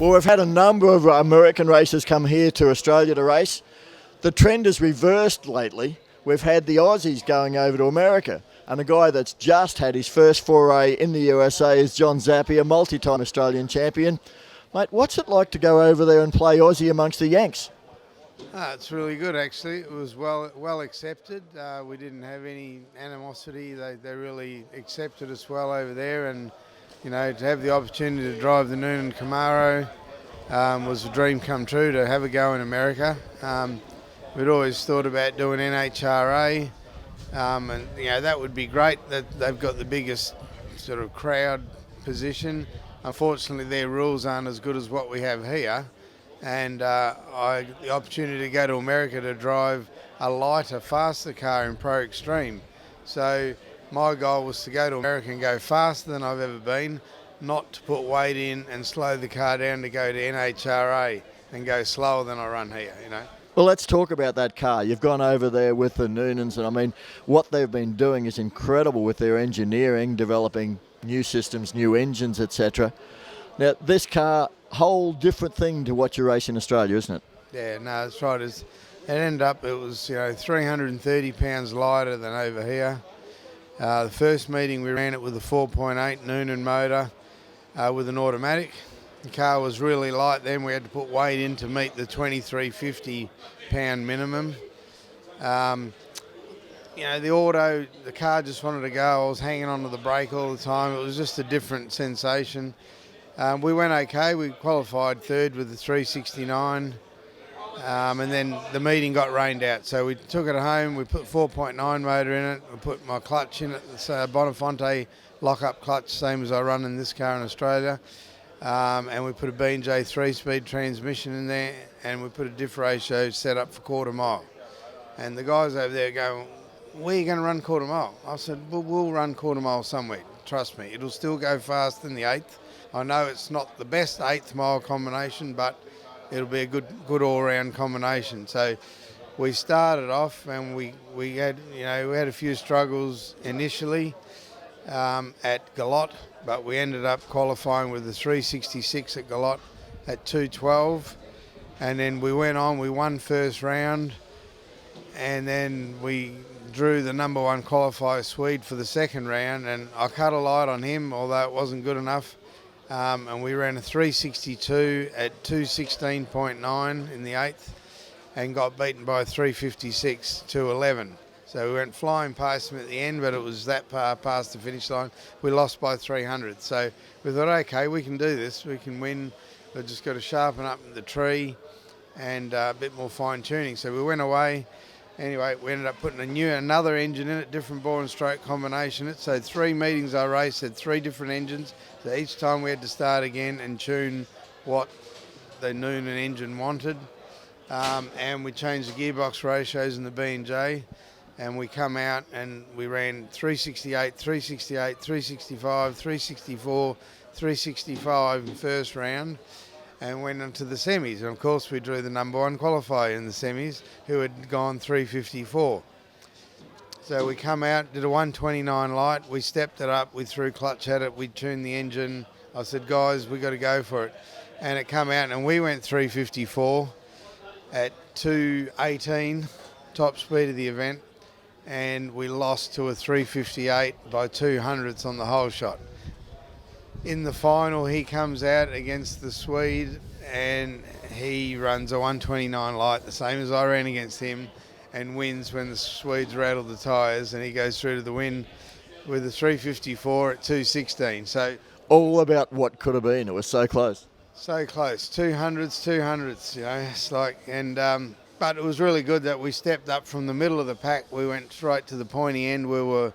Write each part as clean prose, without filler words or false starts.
Well, we've had a number of American racers come here to Australia to race. The trend has reversed lately. We've had the Aussies going over to America, and a guy that's just had his first foray in the USA is John Zappia, multi-time Australian champion. Mate, what's it like to go over there and play Aussie amongst the Yanks? It's really good, actually. It was well accepted. We didn't have any animosity. They really accepted us well over there, and to have the opportunity to drive the Noonan Camaro was a dream come true, to have a go in America. We'd always thought about doing NHRA, and that would be great. That they've got the biggest sort of crowd position. Unfortunately, their rules aren't as good as what we have here, and I had the opportunity to go to America to drive a lighter, faster car in Pro Extreme. So my goal was to go to America and go faster than I've ever been, not to put weight in and slow the car down to go to NHRA and go slower than I run here, Well, let's talk about that car. You've gone over there with the Noonans, and I mean, what they've been doing is incredible with their engineering, developing new systems, new engines, etc. Now, this car, whole different thing to what you race in Australia, isn't it? Yeah, no, that's right. It ended up, it was 330 pounds lighter than over here. The first meeting we ran it with a 4.8 Noonan motor with an automatic. The car was really light then. We had to put weight in to meet the 2350 pound minimum. The car just wanted to go. I was hanging onto the brake all the time. It was just a different sensation. We went okay. We qualified third with the 369. And then the meeting got rained out. So we took it home. We put 4.9 motor in it. We put my clutch in it. It's a Bonafonte lock-up clutch, same as I run in this car in Australia. And we put a B&J 3-speed transmission in there, and we put a diff ratio set up for quarter mile. And the guys over there go, where are you going to run quarter mile? I said, well, we'll run quarter mile somewhere. Trust me, it'll still go faster than the eighth. I know it's not the best eighth mile combination, but it'll be a good all-round combination. So we started off, and we had a few struggles initially at Galot, but we ended up qualifying with the 366 at Galot at 2:12, and then we went on. We won first round, and then we drew the number one qualifier Swede for the second round, and I cut a light on him, although it wasn't good enough. And we ran a 362 at 2:16.9 in the eighth, and got beaten by 356 2:11. So we went flying past him at the end, but it was that far past the finish line. We lost by 300. So we thought, okay, we can do this. We can win. We've just got to sharpen up the tree and a bit more fine tuning. So we went away. Anyway, we ended up putting another engine in it, different bore and stroke combination. So 3 meetings I raced had 3 different engines. So each time we had to start again and tune what the Noonan engine wanted. And we changed the gearbox ratios in the B&J. And we come out and we ran 368, 368, 365, 364, 365 in first round, and went into the semis. And of course we drew the number one qualifier in the semis, who had gone 354. So we come out, did a 129 light, we stepped it up, we threw clutch at it, we tuned the engine. I said, guys, we got to go for it. And it come out and we went 354 at 218, top speed of the event. And we lost to a 358 by 200ths on the whole shot. In the final, he comes out against the Swede, and he runs a 129 light, the same as I ran against him, and wins when the Swedes rattled the tyres, and he goes through to the win with a 354 at 216. So all about what could have been. It was so close. So close. 200ths, it's like, and but it was really good that we stepped up from the middle of the pack. We went straight to the pointy end. We were,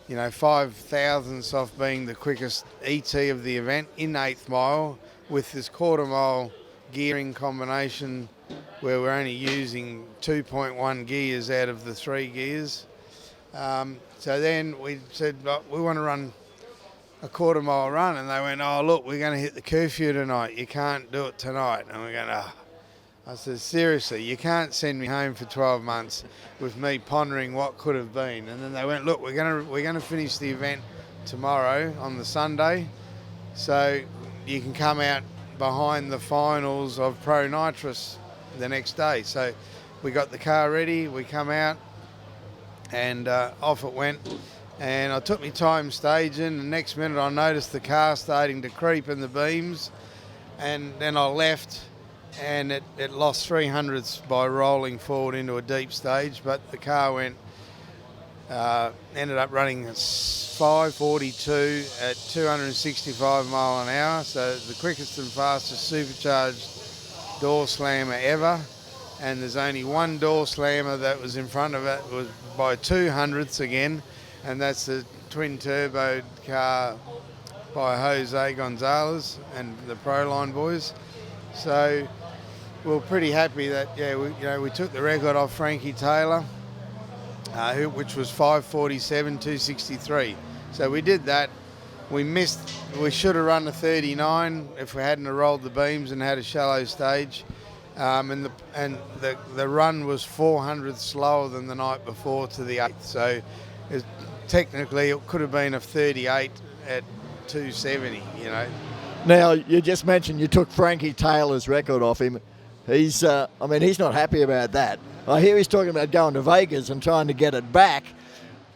5 thousandths off being the quickest ET of the event in 8th mile with this quarter mile gearing combination where we're only using 2.1 gears out of the 3 gears. So then we said, we want to run a quarter mile run, and they went, oh, look, we're going to hit the curfew tonight. You can't do it tonight. And we're going, oh. I said, seriously, you can't send me home for 12 months with me pondering what could have been. And then they went, look, we're going to finish the event tomorrow on the Sunday, so you can come out behind the finals of Pro Nitrous the next day. So we got the car ready, we come out, and off it went. And I took my time staging. The next minute I noticed the car starting to creep in the beams, and then I left, and it lost 300ths by rolling forward into a deep stage. But the car ended up running 542 at 265 mile an hour, so the quickest and fastest supercharged door slammer ever. And there's only one door slammer that was in front of it, was by 200ths again, and that's the twin turbo car by Jose Gonzalez and the Proline boys. So we're pretty happy that we took the record off Frankie Taylor, which was 547 263. So we did that. We should have run a 39 if we hadn't have rolled the beams and had a shallow stage. And the run was 400 slower than the night before to the 8th. So technically it could have been a 38 at 270, Now, you just mentioned you took Frankie Taylor's record off him. He's not happy about that. I hear he's talking about going to Vegas and trying to get it back.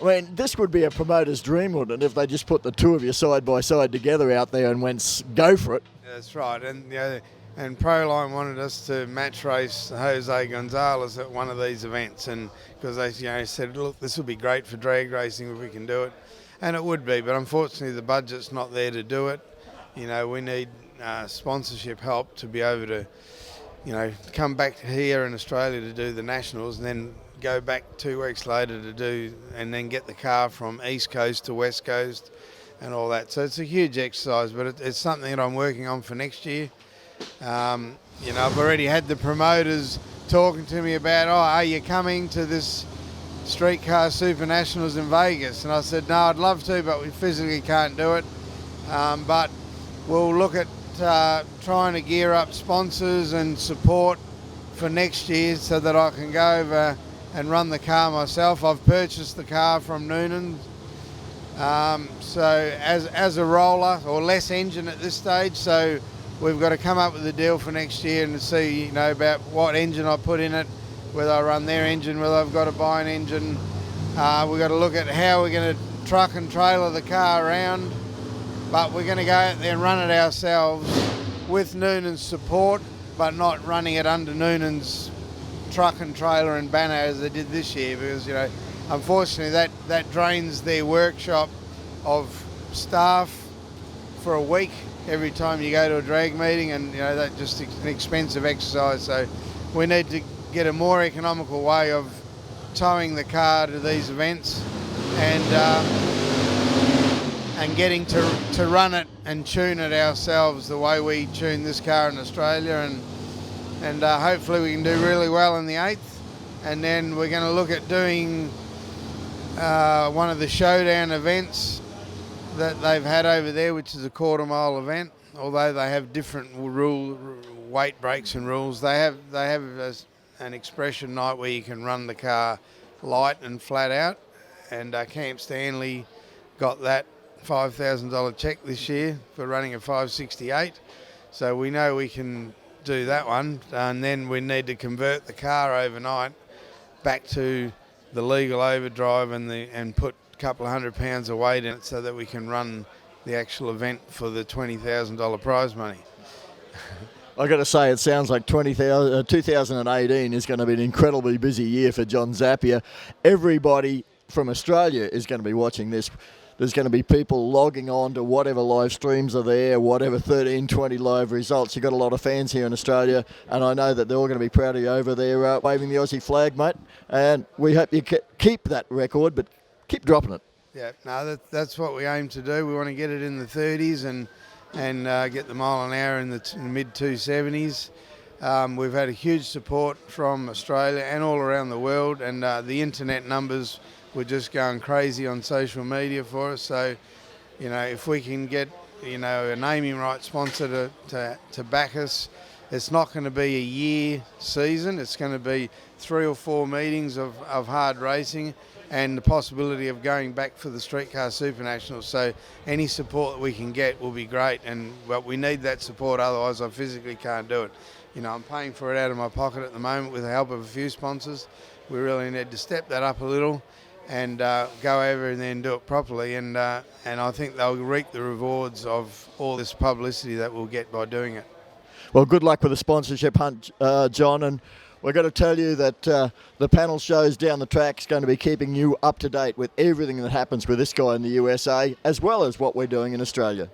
I mean, this would be a promoter's dream, wouldn't it, if they just put the two of you side by side together out there and went, go for it. That's right. And Proline wanted us to match race Jose Gonzalez at one of these events, and because they said, look, this would be great for drag racing if we can do it, and it would be, but unfortunately the budget's not there to do it. We need sponsorship help to be able to come back here in Australia to do the Nationals, and then go back 2 weeks later and then get the car from East Coast to West Coast and all that. So it's a huge exercise, but it's something that I'm working on for next year. I've already had the promoters talking to me about, are you coming to this Streetcar Super Nationals in Vegas? And I said, no, I'd love to, but we physically can't do it. But we'll look at trying to gear up sponsors and support for next year so that I can go over and run the car myself. I've purchased the car from Noonan. So as a roller, or less engine at this stage, so we've got to come up with a deal for next year and see, about what engine I put in it, whether I run their engine, whether I've got to buy an engine. We've got to look at how we're going to truck and trailer the car around, but we're going to go out there and run it ourselves with Noonan's support, but not running it under Noonan's truck and trailer and banner as they did this year, because, unfortunately that drains their workshop of staff for a week every time you go to a drag meeting, and that's just an expensive exercise. So we need to get a more economical way of towing the car to these events and getting to run it and tune it ourselves the way we tune this car in Australia, and hopefully we can do really well in the 8th. And then we're going to look at doing one of the showdown events that they've had over there, which is a quarter-mile event. Although they have different weight breaks and rules, they have an expression night where you can run the car light and flat out. And Camp Stanley got that $5,000 check this year for running a 568. So we know we can do that one, and then we need to convert the car overnight back to the legal overdrive and put couple of $100 of weight in it so that we can run the actual event for the $20,000 prize money. I got to say, it sounds like 2018 is going to be an incredibly busy year for John Zappia. Everybody from Australia is going to be watching this. There's going to be people logging on to whatever live streams are there, whatever 1320 live results. You've got a lot of fans here in Australia, and I know that they're all going to be proud of you over there waving the Aussie flag, mate. And we hope you keep that record, but keep dropping it. Yeah, no, that's what we aim to do. We want to get it in the 30s and get the mile an hour in the mid 270s. We've had a huge support from Australia and all around the world, and the internet numbers were just going crazy on social media for us. So, if we can get, a naming right sponsor to back us, it's not going to be a year season. It's going to be 3 or 4 meetings of hard racing. and the possibility of going back for the Streetcar Super Nationals. So any support that we can get will be great, but we need that support, otherwise I physically can't do it. You know, I'm paying for it out of my pocket at the moment with the help of a few sponsors. We really need to step that up a little and go over and then do it properly, and I think they'll reap the rewards of all this publicity that we'll get by doing it. Well, good luck with the sponsorship hunt, John, and we're going to tell you that the panel shows down the track is going to be keeping you up to date with everything that happens with this guy in the USA, as well as what we're doing in Australia.